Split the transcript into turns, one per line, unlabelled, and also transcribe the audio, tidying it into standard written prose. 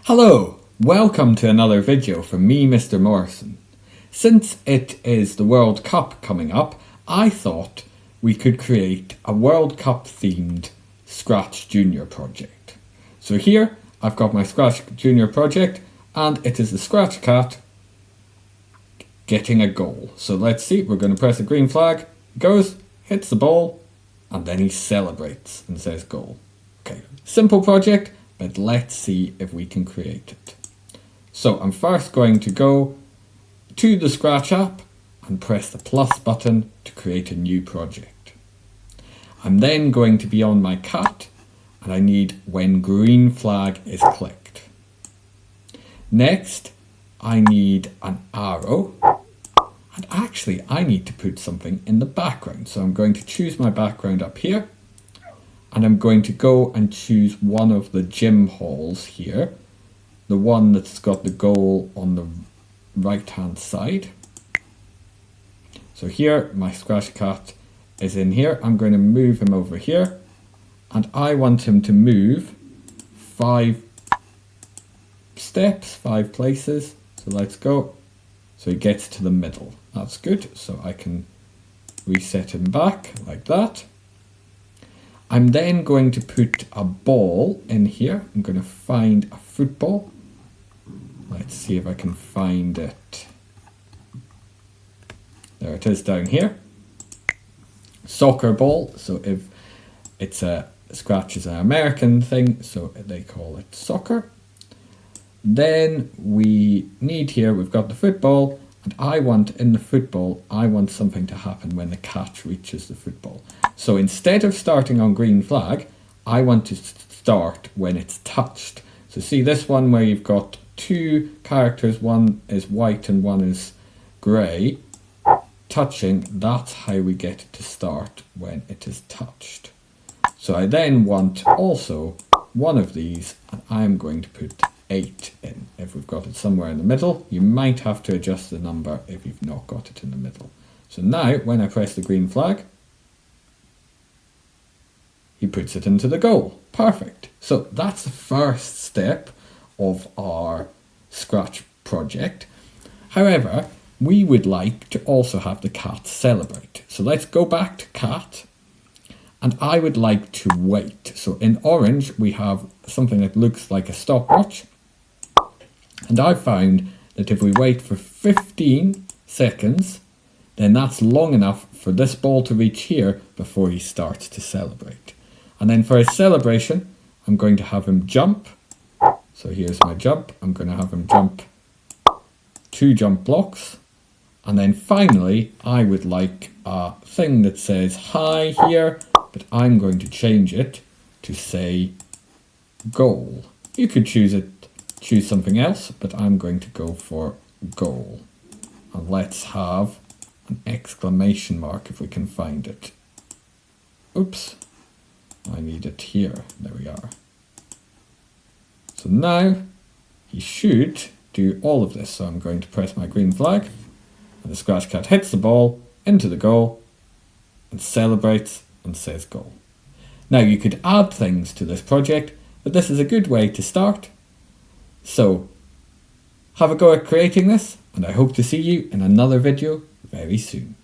Hello, welcome to another video from me, Mr. Morrison. Since it is the World Cup coming up, I thought we could create a World Cup themed ScratchJr project. So here I've got my ScratchJr project and it is the Scratch Cat getting a goal. So let's see, we're going to press the green flag, goes, hits the ball, and then he celebrates and says goal. Okay, simple project, but let's see if we can create it. So I'm first going to go to the Scratch app and press the plus button to create a new project. I'm then going to be on my cat and I need when green flag is clicked. Next, I need an arrow, and actually I need to put something in the background. So I'm going to choose my background up here. And I'm going to go and choose one of the gym halls here. The one that's got the goal on the right hand side. So here, my Scratch Cat is in here. I'm going to move him over here. And I want him to move 5 steps, 5 places. So let's go. So he gets to the middle. That's good. So I can reset him back like that. I'm then going to put a ball in here. I'm going to find a football. Let's see if I can find it. There it is down here. Soccer ball. So if it's Scratch is an American thing, so they call it soccer. Then we need here, we've got the football. And I want, in the football, I want something to happen when the cat reaches the football. So instead of starting on green flag, I want to start when it's touched. So see this one where you've got 2 characters, one is white and one is grey. Touching, that's how we get it to start when it is touched. So I then want also one of these, and I'm going to put 8 in. If we've got it somewhere in the middle, you might have to adjust the number if you've not got it in the middle. So now when I press the green flag, he puts it into the goal. Perfect. So that's the first step of our Scratch project. However, we would like to also have the cat celebrate. So let's go back to cat. And I would like to wait. So in orange, we have something that looks like a stopwatch. And I found that if we wait for 15 seconds, then that's long enough for this ball to reach here before he starts to celebrate. And then for his celebration, I'm going to have him jump. So here's my jump. I'm going to have him jump 2 jump blocks. And then finally, I would like a thing that says hi here, but I'm going to change it to say goal. You could choose something else, but I'm going to go for goal. And let's have an exclamation mark if we can find it. Oops, I need it here. There we are. So now he should do all of this. So I'm going to press my green flag, and the Scratch Cat hits the ball into the goal and celebrates and says goal. Now you could add things to this project, but this is a good way to start. So have a go at creating this, and I hope to see you in another video very soon.